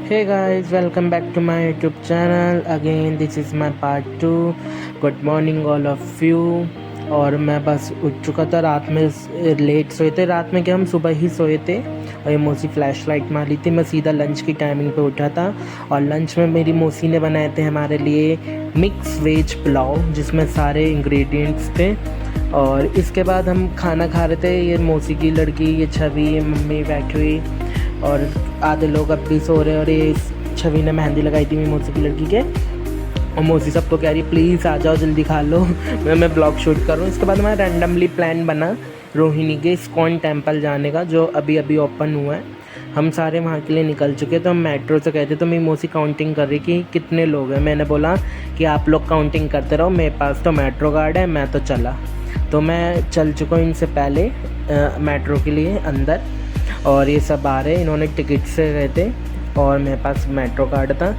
Hey guys, welcome back to my YouTube channel. Again, this is my part 2. Good morning all of you. और मैं बस उठ चुका था। रात में लेट सोए थे। रात में क्या, हम सुबह ही सोए थे और ये मौसी फ्लैश लाइट मारी थी। मैं सीधा लंच की टाइमिंग पे उठा था और लंच में मेरी मौसी ने बनाए थे हमारे लिए मिक्स वेज पुलाव, जिसमें सारे इंग्रेडिएंट्स थे। और इसके बाद हम खाना खा रहे थे। ये मौसी की लड़की, ये छवि, ये मम्मी बैठी हुई और आधे लोग अब भी सो रहे। और ये छवि ने मेहंदी लगाई थी मेरी मौसी की लड़की के, और मौसी सबको कह रही प्लीज़ आ जाओ, जल्दी खा लो, मैं ब्लॉग शूट कर रहा हूँ। इसके बाद हमारा रैंडमली प्लान बना रोहिणी के इस्कॉन टेम्पल जाने का, जो अभी अभी ओपन हुआ है। हम सारे वहाँ के लिए निकल चुके, तो हम मेट्रो से कहते, तो मेरी मौसी काउंटिंग कर रही कि कितने लोग हैं। मैंने बोला कि आप लोग काउंटिंग करते रहो, मेरे पास तो मेट्रो कार्ड है, मैं तो चला। तो मैं चल चुका हूँ इनसे पहले मेट्रो के लिए अंदर, और ये सब आ रहे, इन्होंने टिकट से गए थे और मेरे पास मेट्रो कार्ड था।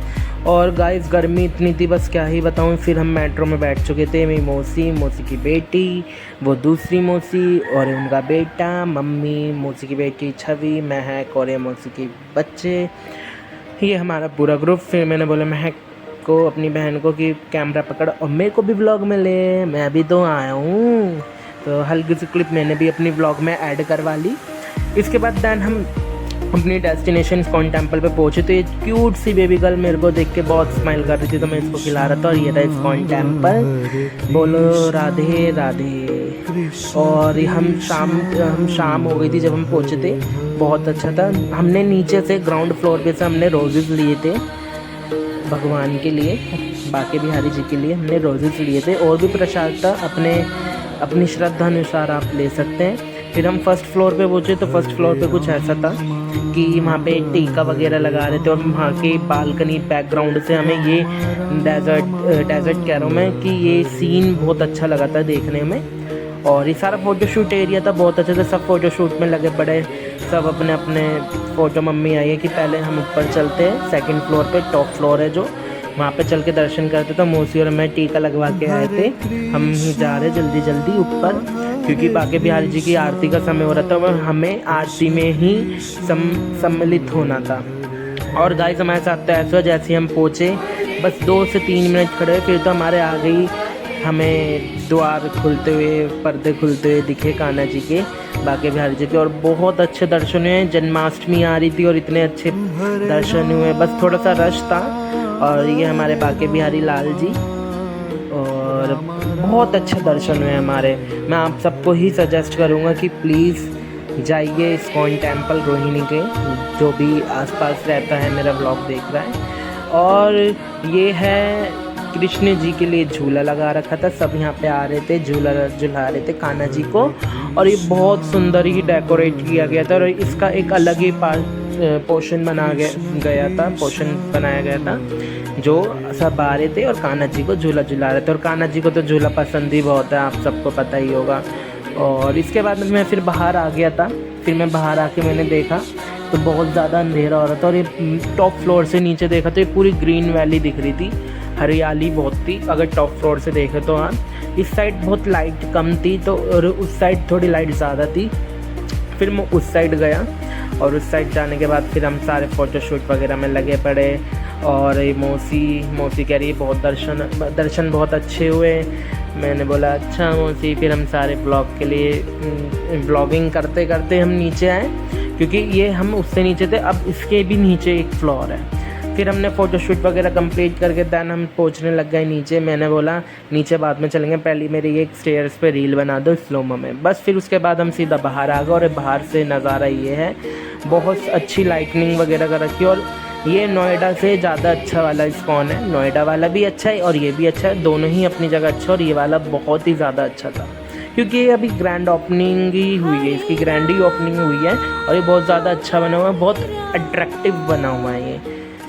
और गाइस गर्मी इतनी थी, बस क्या ही बताऊँ। फिर हम मेट्रो में बैठ चुके थे। मेरी मौसी, मौसी की बेटी, वो दूसरी मौसी और उनका बेटा, मम्मी, मौसी की बेटी छवि, महक और ये मौसी के बच्चे, ये हमारा पूरा ग्रुप। फिर मैंने बोला महक को, अपनी बहन को, कि कैमरा पकड़ और मेरे को भी व्लॉग में ले, मैं भी तो आया हूँ। तो हल्की सी क्लिप मैंने भी अपनी व्लॉग में ऐड करवा ली। इसके बाद दैन हम अपनी डेस्टिनेशन इस्कॉन टेम्पल पे पहुँचे। तो ये क्यूट सी बेबी गर्ल मेरे को देख के बहुत स्माइल कर रही थी, तो मैं इसको खिला रहा था। और ये था इस्कॉन टेम्पल। बोलो राधे राधे। और हम शाम हो गई थी जब हम पहुँचे थे। बहुत अच्छा था। हमने नीचे से ग्राउंड फ्लोर पे से हमने रोजेज़ लिए थे भगवान के लिए, बाके बिहारी जी के लिए हमने रोजेज़ लिए थे। और भी प्रसाद था, अपनी श्रद्धा अनुसार आप ले सकते हैं। फिर हम फर्स्ट फ्लोर पे पहुँचे। तो फर्स्ट फ्लोर पे कुछ ऐसा था कि वहाँ पे टीका वगैरह लगा रहे थे, और वहाँ के बालकनी बैकग्राउंड से हमें ये डेजर्ट कह रहा हूँ मैं, कि ये सीन बहुत अच्छा लगा था देखने में। और ये सारा फ़ोटोशूट एरिया था, बहुत अच्छा था। सब फ़ोटोशूट में लगे पड़े, सब अपने अपने फ़ोटो। मम्मी आई है कि पहले हम ऊपर चलते हैं, सेकंड फ्लोर पे, टॉप फ्लोर है जो, वहाँ पे चल के दर्शन करते। तो मौसी और मैं टीका लगवा के आए थे। हम जा रहे जल्दी जल्दी ऊपर, क्योंकि बाके बिहारी जी की आरती का समय हो रहा था और हमें आरती में ही सम्मिलित होना था। और गाइस हमारे साथ तो ऐसा, जैसे हम पहुँचे बस 2 से 3 मिनट खड़े, फिर तो हमारे आ गई, हमें द्वार खुलते हुए, पर्दे खुलते हुए दिखे कान्हा जी के, बाके बिहारी जी के। और बहुत अच्छे दर्शन हुए। जन्माष्टमी आ रही थी और इतने अच्छे दर्शन हुए, बस थोड़ा सा रश था। और ये हमारे बाके बिहारी लाल जी, और बहुत अच्छे दर्शन हुए हमारे। मैं आप सबको ही सजेस्ट करूँगा कि प्लीज़ जाइए इस्कॉन टेम्पल रोहिणी के, जो भी आसपास रहता है मेरा ब्लॉग देख रहा है। और ये है कृष्ण जी के लिए झूला लगा रखा था, सब यहाँ पे आ रहे थे, झूला झुला रहे थे कान्हा जी को। और ये बहुत सुंदर ही डेकोरेट किया गया था, और इसका एक अलग ही पोर्शन बनाया गया था, जो सब आ रहे थे और कान्हा जी को झूला झुला रहे थे। और कान्हा जी को तो झूला पसंद ही बहुत है, आप सबको पता ही होगा। और इसके बाद मैं फिर बाहर आ गया था। फिर मैं बाहर आके मैंने देखा तो बहुत ज़्यादा अंधेरा हो रहा था, और ये टॉप फ्लोर से नीचे देखा तो ये पूरी ग्रीन वैली दिख रही थी, हरियाली बहुत थी अगर टॉप फ्लोर से देखे तो। हाँ, इस साइड बहुत लाइट कम थी, तो और उस साइड थोड़ी लाइट ज़्यादा थी। फिर मैं उस साइड गया, और उस साइड जाने के बाद फिर हम सारे फ़ोटोशूट वगैरह में लगे पड़े। और मौसी कह रही है बहुत दर्शन बहुत अच्छे हुए। मैंने बोला अच्छा मौसी। फिर हम सारे ब्लॉग के लिए ब्लॉगिंग करते करते हम नीचे आए, क्योंकि ये हम उससे नीचे थे, अब इसके भी नीचे एक फ्लोर है। फिर हमने फ़ोटोशूट वगैरह कंप्लीट करके दैन हम पहुंचने लग गए नीचे। मैंने बोला नीचे बाद में चलेंगे, पहले मेरी एक स्टेयर्स पे रील बना दो स्लोमो में, बस। फिर उसके बाद हम सीधा बाहर आ गए, और बाहर से नज़ारा ये है, बहुत अच्छी लाइटनिंग वगैरह कर रखी है। और ये नोएडा से ज़्यादा अच्छा वाला इस्कॉन है। नोएडा वाला भी अच्छा है और ये भी अच्छा है, दोनों ही अपनी जगह अच्छा। और ये वाला बहुत ही ज़्यादा अच्छा था, क्योंकि ये अभी ग्रैंड ओपनिंग ही हुई है, इसकी ग्रैंड ही ओपनिंग हुई है, और ये बहुत ज़्यादा अच्छा बना हुआ है, बहुत अट्रैक्टिव बना हुआ है। ये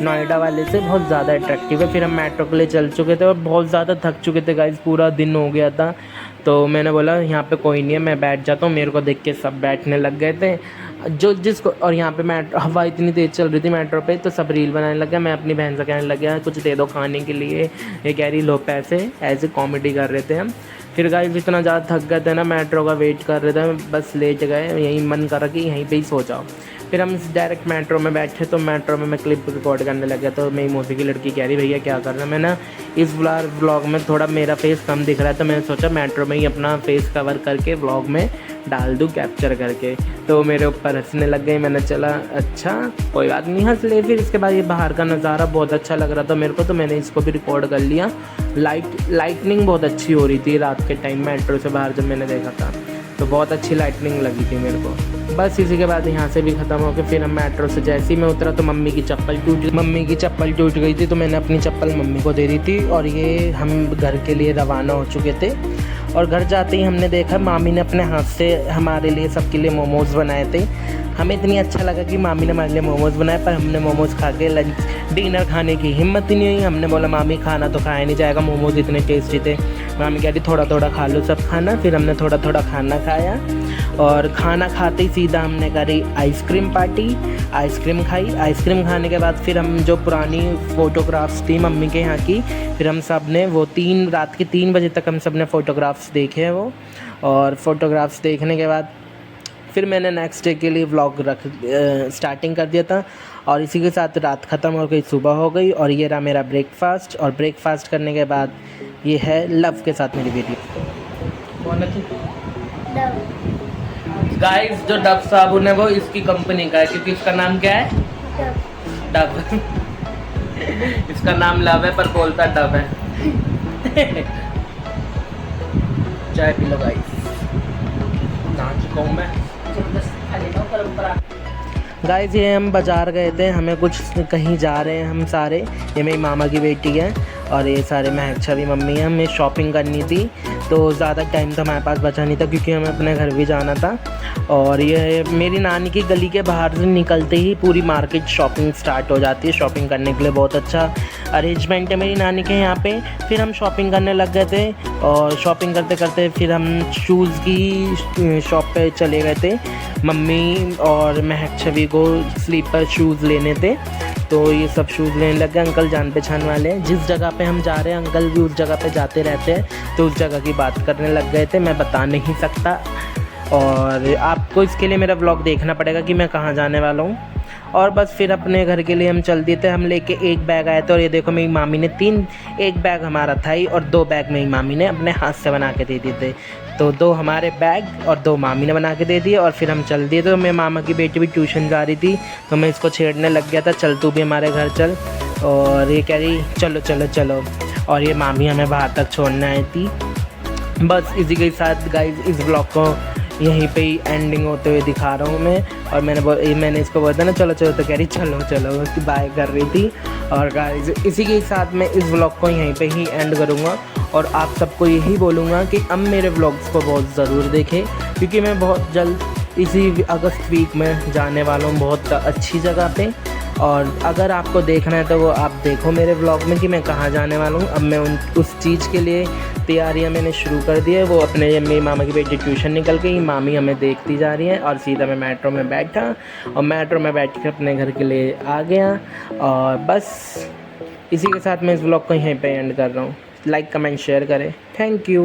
नोएडा वाले से बहुत ज़्यादा अट्रैक्टिव है। फिर हम मेट्रो के लिए चल चुके थे और बहुत ज़्यादा थक चुके थे गाइस, पूरा दिन हो गया था। तो मैंने बोला यहाँ पे कोई नहीं है, मैं बैठ जाता हूँ। मेरे को देख के सब बैठने लग गए थे, जिसको। और यहाँ पे हवा इतनी तेज़ चल रही थी मेट्रो पे, तो सब रील बनाने लग गया। मैं अपनी बहन से कहने लग गया कुछ दे दो खाने के लिए, ये कह रही लो पैसे, ऐसे कॉमेडी कर रहे थे हम। फिर गाइस इतना ज़्यादा थक गए थे ना, मेट्रो का वेट कर रहे थे, बस लेट गए, यहीं मन करा कि यहीं पे ही सो जाओ। फिर हम डायरेक्ट मेट्रो में बैठे, तो मेट्रो में मैं क्लिप रिकॉर्ड करने लग गया। तो मेरी मौसी की लड़की कह रही भैया क्या कर रहे हैं। मैं ना इस व्लॉग में थोड़ा मेरा फेस कम दिख रहा है, तो मैंने सोचा मेट्रो में ही अपना फेस कवर करके व्लॉग में डाल दूँ कैप्चर करके। तो मेरे ऊपर हंसने लग गई। मैंने चला अच्छा कोई बात नहीं, हंस ले। फिर इसके बाद ये बाहर का नज़ारा बहुत अच्छा लग रहा था मेरे को, तो मैंने इसको भी रिकॉर्ड कर लिया। लाइटनिंग बहुत अच्छी हो रही थी रात के टाइम मेट्रो से बाहर जब मैंने देखा था, तो बहुत अच्छी लाइटनिंग लगी थी मेरे को। बस इसी के बाद यहाँ से भी ख़त्म हो गया। फिर हम मेट्रो से जैसे ही मैं उतरा तो मम्मी की चप्पल टूट गई थी, तो मैंने अपनी चप्पल मम्मी को दे दी थी। और ये हम घर के लिए रवाना हो चुके थे। और घर जाते ही हमने देखा मामी ने अपने हाथ से हमारे लिए सबके लिए मोमोज़ बनाए थे। हमें इतनी अच्छा लगा कि मामी ने हमारे लिए मोमोज़ बनाए, पर हमने मोमोज़ खा के डिनर खाने की हिम्मत ही नहीं हुई। हमने बोला मामी खाना तो खाया नहीं जाएगा, मोमोज़ इतने टेस्टी थे। मामी कह रही थोड़ा थोड़ा खा लो सब खाना। फिर हमने थोड़ा थोड़ा खाना खाया, और खाना खाते ही सीधा हमने करी आइसक्रीम पार्टी। आइसक्रीम खाई। आइसक्रीम खाने के बाद फिर हम जो पुरानी फ़ोटोग्राफ्स थी मम्मी के यहाँ की, फिर हम सब ने वो रात के 3 बजे तक हम सब ने फ़ोटोग्राफ्स देखे हैं वो। और फ़ोटोग्राफ्स देखने के बाद फिर मैंने नेक्स्ट डे के लिए व्लॉग स्टार्टिंग कर दिया था। और इसी के साथ रात ख़त्म हो गई, सुबह हो गई, और ये रहा मेरा ब्रेकफास्ट। और ब्रेकफास्ट करने के बाद ये है लव के साथ मेरी वीडियो। कौन है गाइस? जो डव साबुन है वो इसकी कंपनी का है, क्योंकि इसका नाम क्या है? डव। इसका नाम लव है पर बोलता डव है। चाय पी लो गाइस। ना चुका हूँ मैं। गाइस ये हम बाज़ार गए थे, हमें कुछ कहीं जा रहे हैं हम सारे। ये मेरी मामा की बेटी है और ये सारे महक छवि मम्मी है। हमें शॉपिंग करनी थी, तो ज़्यादा टाइम तो हमारे पास बचा नहीं था, क्योंकि हमें अपने घर भी जाना था। और ये मेरी नानी की गली के बाहर से निकलते ही पूरी मार्केट शॉपिंग स्टार्ट हो जाती है। शॉपिंग करने के लिए बहुत अच्छा अरेंजमेंट है मेरी नानी के यहाँ पे। फिर हम शॉपिंग करने लग गए थे, और शॉपिंग करते करते फिर हम शूज़ की शॉप पे चले गए थे। मम्मी और महक छवि को स्लीपर शूज़ लेने थे, तो ये सब शूज़ लेने लग गए। अंकल जान पहचान वाले हैं, जिस जगह पे हम जा रहे हैं अंकल भी उस जगह पे जाते रहते हैं, तो उस जगह की बात करने लग गए थे। मैं बता नहीं सकता, और आपको इसके लिए मेरा व्लॉग देखना पड़ेगा कि मैं कहाँ जाने वाला हूँ। और बस फिर अपने घर के लिए हम चल दिए थे। हम लेके एक बैग आए थे, और ये देखो मेरी मामी ने एक बैग हमारा था ही, और 2 बैग मेरी मामी ने अपने हाथ से बना के दे दिए थे। तो 2 हमारे बैग और 2 मामी ने बना के दे दिए। और फिर हम चल दिए। तो मेरे मामा की बेटी भी ट्यूशन जा रही थी, तो मैं इसको छेड़ने लग गया था, चल तू भी हमारे घर चल। और ये कह रही चलो चलो चलो, और ये मामी हमें बाहर तक छोड़ने आई थी। बस इसी के साथ गाइस इस ब्लॉग को यहीं पे ही एंडिंग होते हुए दिखा रहा हूँ मैं। और मैंने इसको बोला था ना चलो चलो, तो कह रही चलो चलो, उसकी बाय कर रही थी। और गाइस इसी के साथ मैं इस व्लॉग को यहीं पे ही एंड करूँगा, और आप सबको यही बोलूँगा कि अब मेरे व्लॉग्स को बहुत ज़रूर देखें, क्योंकि मैं बहुत जल्द इसी अगस्त वीक में जाने वाला हूँ बहुत अच्छी जगह पे। और अगर आपको देखना है तो वो आप देखो मेरे व्लॉग में कि मैं कहाँ जाने वाला हूँ। अब मैं उस चीज़ के लिए तैयारियां मैंने शुरू कर दी है। वो अपने मेरी मामा की बेटी ट्यूशन निकल गई, मामी हमें देखती जा रही है, और सीधा मैं मेट्रो में बैठा, और मेट्रो में बैठ कर अपने घर के लिए आ गया। और बस इसी के साथ मैं इस व्लॉग को यहीं पे एंड कर रहा हूँ। लाइक कमेंट शेयर करें। Thank you.